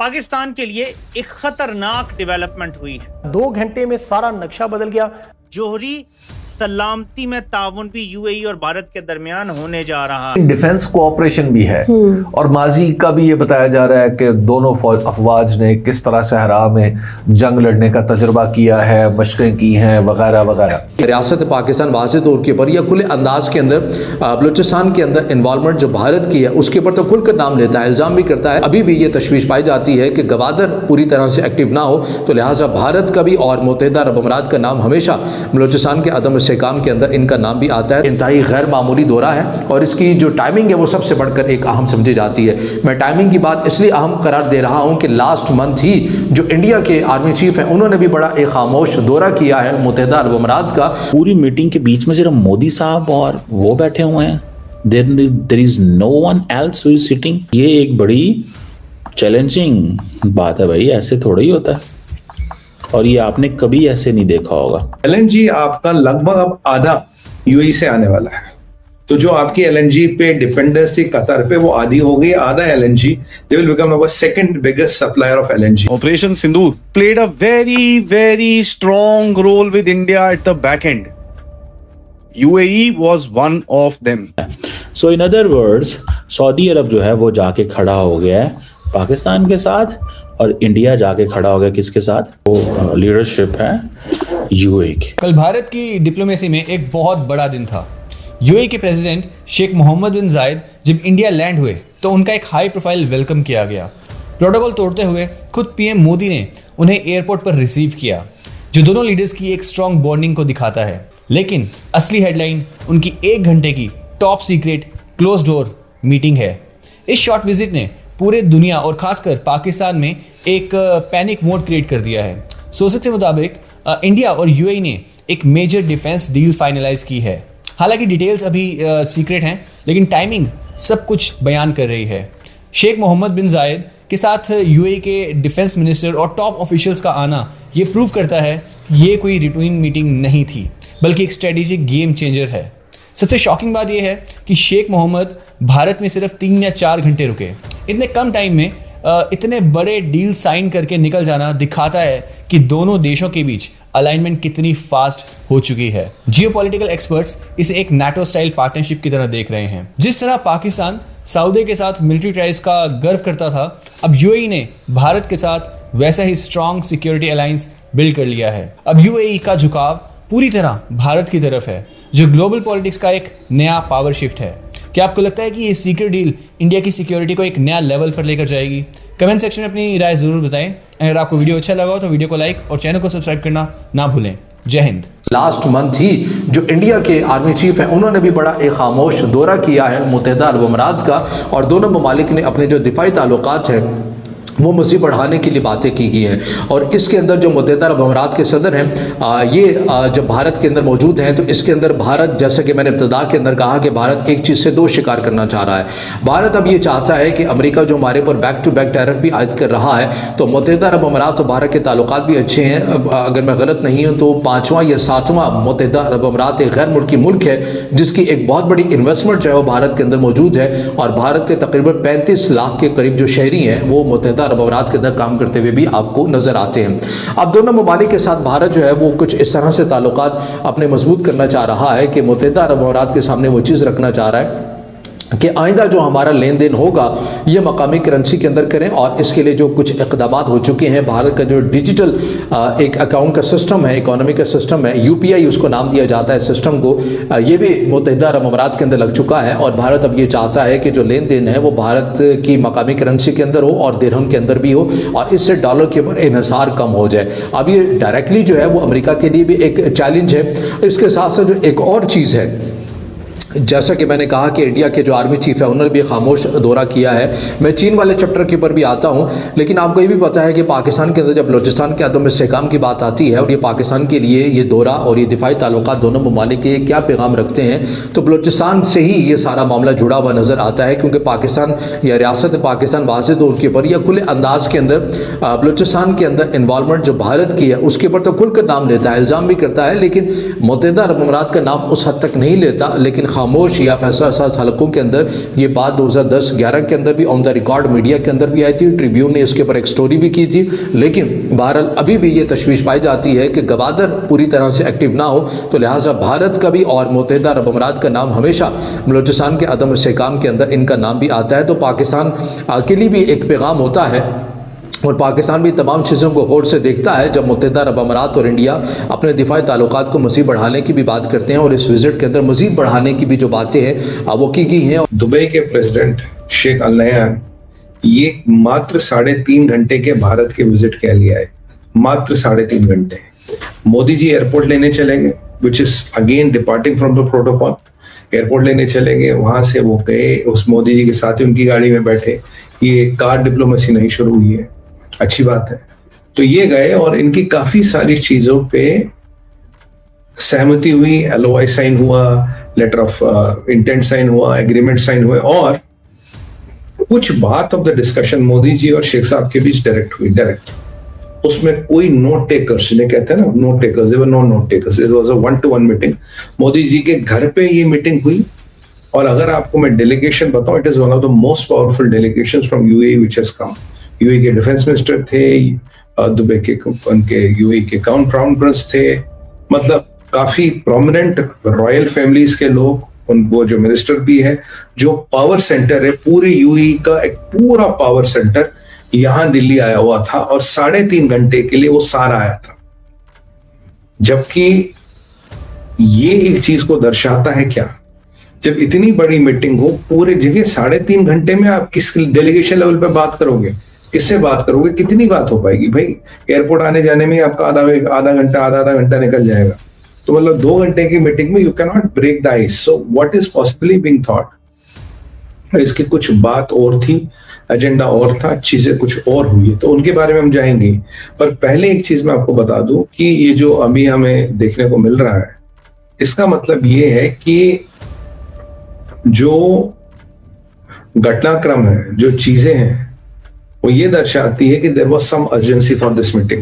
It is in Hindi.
पाकिस्तान के लिए एक खतरनाक डेवलपमेंट हुई है। 2 घंटे में सारा नक्शा बदल गया। जोहरी सलामती में ताउन भी यूएई और भारत के दरमियान होने जा रहा है। डिफेंस कोऑपरेशन भी है और माजी का भी ये बताया जा रहा है कि दोनों अफवाज ने किस तरह सहरा में जंग लड़ने का तजुर्बा किया है, मशक़ें की हैं वगैरह वगैरह। रियासत पाकिस्तान वाज़े तौर के ऊपर या खुले अंदाज के अंदर बलूचिस्तान के अंदर इन्वॉल्वमेंट जो भारत की है उसके ऊपर तो खुलकर नाम लेता है, इल्ज़ाम भी करता है। अभी भी ये तशवीश पाई जाती है कि गवादर पूरी तरह से एक्टिव ना हो, तो लिहाजा भारत का भी और मुत्तहिदा अरब अमीरात का नाम हमेशा बलूचिस्तान के अदम इस्तेहकाम के अंदर इनका नाम भी आता है। इंतहाई गैर मामूली दौरा है और इसकी जो टाइमिंग है वो सबसे बढ़कर एक अहम समझी जाती है। मैं टाइमिंग की बात इसलिए अहम करार दे रहा हूँ कि लास्ट मंथ ही जो इंडिया के आर्मी चीफ हैं उन्होंने भी बड़ा एक खामोश दौरा किया है मुत्तहिदा अरब अमीरात का। पूरी मीटिंग के बीच में सिर्फ मोदी साहब और वो बैठे हुए हैं, there is no one else who is sitting. ये एक बड़ी चैलेंजिंग बात है भाई, ऐसे थोड़ा ही होता है और ये आपने कभी ऐसे नहीं देखा होगा। एलएनजी आपका लगभग अब आधा यूएई से आने वाला है, तो जो आपकी एलएनजी पे डिपेंडेंस थी कतर पे वो आधी हो गई। आधा LNG they will become our second biggest supplier of LNG. Operation Sindoor played a very strong role with India at the back end. UAE was one of them. So in other words Saudi Arabia जो है वो जाके खड़ा हो गया है पाकिस्तान के साथ और इंडिया जाके खड़ा हो गया किसके साथ? वो लीडरशिप है यूएई की। कल भारत की डिप्लोमेसी में एक बहुत बड़ा दिन था। यूएई के प्रेसिडेंट शेख मोहम्मद बिन जायद जब इंडिया लैंड हुए तो उनका एक हाई प्रोफाइल वेलकम किया गया। प्रोटोकॉल तोड़ते हुए खुद पीएम मोदी ने उन्हें एयरपोर्ट पर रिसीव किया, जो दोनों लीडर्स की एक स्ट्रॉन्ग बॉन्डिंग को दिखाता है। लेकिन असली हेडलाइन उनकी 1 घंटे की top secret close door meeting है। इस शॉर्ट विजिट ने पूरे दुनिया और खासकर पाकिस्तान में एक पैनिक मोड क्रिएट कर दिया है। सोर्सेज के मुताबिक इंडिया और यूएई ने एक मेजर डिफेंस डील फाइनलाइज की है। हालांकि डिटेल्स अभी सीक्रेट हैं, लेकिन टाइमिंग सब कुछ बयान कर रही है। शेख मोहम्मद बिन जायद के साथ यूएई के डिफेंस मिनिस्टर और टॉप ऑफिशियल्स का आना ये प्रूव करता है ये कोई रूटीन मीटिंग नहीं थी, बल्कि एक स्ट्रेटेजिक गेम चेंजर है। सबसे शॉकिंग बात यह है कि शेख मोहम्मद भारत में सिर्फ 3 या 4 घंटे रुके। इतने कम टाइम में इतने बड़े डील साइन करके निकल जाना दिखाता है कि दोनों देशों के बीच अलाइनमेंट कितनी फास्ट हो चुकी है। जियोपॉलिटिकल एक्सपर्ट्स इसे एक नाटो स्टाइल पार्टनरशिप की तरह देख रहे हैं। जिस तरह पाकिस्तान सऊदी के साथ मिलिट्री टाइज का गर्व करता था, अब यूएई ने भारत के साथ वैसा ही स्ट्रॉन्ग सिक्योरिटी अलायंस बिल्ड कर लिया है। अब यूएई का झुकाव पूरी तरह भारत की तरफ है, जो ग्लोबल पॉलिटिक्स का एक नया पावर शिफ्ट है। क्या आपको लगता है कि ये सीक्रेट डील इंडिया की सिक्योरिटी को एक नया लेवल पर लेकर जाएगी? कमेंट सेक्शन में अपनी राय जरूर बताएं। अगर आपको वीडियो अच्छा लगा हो तो वीडियो को लाइक और चैनल को सब्सक्राइब करना ना भूलें। जय हिंद। लास्ट मंथ ही जो इंडिया के आर्मी चीफ हैं उन्होंने भी बड़ा एक खामोश दौरा किया है मुत्तहिदा अरब अमीरात का, और दोनों ममालिक ने अपने जो दिफाई ताल्लुकात हैं वो मज़ीद बढ़ाने के लिए बातें की गई हैं। और इसके अंदर जो मुत्तहिदा अरब अमीरात के सदर हैं ये जब भारत के अंदर मौजूद हैं तो इसके अंदर भारत, जैसे कि मैंने इब्तिदा के अंदर कहा कि भारत एक चीज़ से 2 शिकार करना चाह रहा है। भारत अब ये चाहता है कि अमेरिका जो हमारे ऊपर बैक टू बैक टैरिफ भी आयद कर रहा है, तो मुत्तहिदा अरब अमीरात और भारत के ताल्लुकात भी अच्छे हैं। अगर मैं गलत नहीं हूँ तो 5वां या 7वां मुत्तहिदा अरब अमीरात एक गैर मुल्की मुल्क है जिसकी एक बहुत बड़ी इन्वेस्टमेंट जो है वो भारत के अंदर मौजूद है। और भारत के तकरीबन 35 लाख के करीब जो शहरी हैं वो मुत्तहिदा अरब अमीरात के अंदर काम करते हुए भी आपको नजर आते हैं। अब दोनों ममालिक के साथ भारत जो है वो कुछ इस तरह से ताल्लुकात अपने मजबूत करना चाह रहा है कि मुत्तहिदा अरब अमीरात के सामने वो चीज़ रखना चाह रहा है कि आइंदा जो हमारा लेन देन होगा ये मकामी करेंसी के अंदर करें। और इसके लिए जो कुछ इक़दाम हो चुके हैं, भारत का जो डिजिटल एक अकाउंट का सिस्टम है, इकोनॉमी का सिस्टम है, यूपीआई उसको नाम दिया जाता है सिस्टम को, ये भी मुत्तहिदा अरब अमीरात के अंदर लग चुका है। और भारत अब ये चाहता है कि जो लेन देन है वो भारत की मकामी करेंसी के अंदर हो और दिरहम के अंदर भी हो, और इससे डॉलर के ऊपर इन्हिसार कम हो जाए। अब ये डायरेक्टली जो है वो अमेरिका के लिए भी एक चैलेंज है। इसके साथ साथ जो एक और चीज़ है, जैसा कि मैंने कहा कि इंडिया के जो आर्मी चीफ है उन्होंने भी खामोश दौरा किया है। मैं चीन वाले चैप्टर के ऊपर भी आता हूं, लेकिन आपको ये भी पता है कि पाकिस्तान के अंदर जब बलूचिस्तान के अदम इस्तेहकाम की बात आती है और ये पाकिस्तान के लिए ये दौरा और ये दिफाई ताल्लुकात दोनों ममालिक के क्या पैगाम रखते हैं, तो बलूचिस्तान से ही ये सारा मामला जुड़ा हुआ नज़र आता है। क्योंकि पाकिस्तान या रियासत पाकिस्तान वाज़े तौर के ऊपर या खुले अंदाज के अंदर बलूचिस्तान के अंदर इन्वॉल्वमेंट जो भारत की है उसके ऊपर तो खुलकर नाम लेता है, इल्ज़ाम भी करता है, लेकिन मुत्तहिदा अरब अमीरात का नाम उस हद तक नहीं लेता। लेकिन खामोश या फैसला साज हलकों के अंदर ये बात 2010-11 के अंदर भी ऑन द रिकॉर्ड मीडिया के अंदर भी आई थी, ट्रिब्यून ने इसके ऊपर एक स्टोरी भी की थी। लेकिन बहरहाल अभी भी ये तशवीश पाई जाती है कि गवादर पूरी तरह से एक्टिव ना हो, तो लिहाजा भारत का भी और मुत्तहिदा अरब अमीरात का नाम हमेशा बलूचिस्तान के अदम इस्तेहकाम के अंदर इनका नाम भी आता है। तो पाकिस्तान के लिए भी एक पैगाम होता है और पाकिस्तान भी तमाम चीज़ों को गौर से देखता है जब मुत्तहिदा अरब अमीरात और इंडिया अपने दिफाई ताल्लुकात को मज़ीद बढ़ाने की भी बात करते हैं, और इस विज़िट के अंदर मज़ीद बढ़ाने की भी जो बातें हैं वो की गई हैं। दुबई के प्रेसिडेंट शेख अल नहयान ये मात्र 3.5 घंटे के भारत के विजिट के लिए आए, मात्र 3.5 घंटे। मोदी जी एयरपोर्ट लेने चले गए, which is again departing from the protocol. Airport लेने चले गए, वहां से वो गए, उस मोदी जी के साथ ही उनकी गाड़ी में बैठे। ये कार डिप्लोमेसी नहीं शुरू हुई है, अच्छी बात है। तो ये गए और इनकी काफी सारी चीजों पे सहमति हुई, LOI साइन हुआ, लेटर ऑफ इंटेंट साइन हुआ, एग्रीमेंट साइन हुए, और कुछ बात of the discussion Modi ji और शेख साहब के बीच डायरेक्ट हुई, डायरेक्ट। उसमें कोई नोट टेकर्स, जिन्हें कहते हैं ना note takers, there were no note takers, it was a 1-to-1 meeting. Modi ji के घर पे ये मीटिंग हुई। और अगर आपको मैं डेलीगेशन बताऊं, it is one of the most powerful delegations from UAE which has come. UAE के डिफेंस मिनिस्टर थे, दुबई के उनके UAE के क्राउन प्रिंस थे, मतलब काफी प्रोमिनेंट रॉयल फैमिलीज के लोग, वो जो मिनिस्टर भी है, जो पावर सेंटर है पूरे UAE का, एक पूरा पावर सेंटर यहां दिल्ली आया हुआ था, और 3.5 घंटे के लिए वो सारा आया था। जबकि ये एक चीज को दर्शाता है क्या, जब इतनी बड़ी मीटिंग हो पूरे जगह 3.5 घंटे में आप किस डेलीगेशन लेवल पे बात करोगे, किससे बात करोगे, कितनी बात हो पाएगी भाई। एयरपोर्ट आने जाने में आपका आधा घंटा निकल जाएगा। तो मतलब 2 घंटे की मीटिंग में you can not break the ice. So what is possibly being thought, इसकी कुछ बात और थी, एजेंडा और था, चीजें कुछ और हुई, तो उनके बारे में हम जाएंगे। पर पहले एक चीज मैं आपको बता दूं कि ये जो अभी हमें देखने को मिल रहा है, इसका मतलब ये है कि जो घटनाक्रम है, जो चीजें हैं, वो ये दर्शाती है कि there was some urgency for this meeting.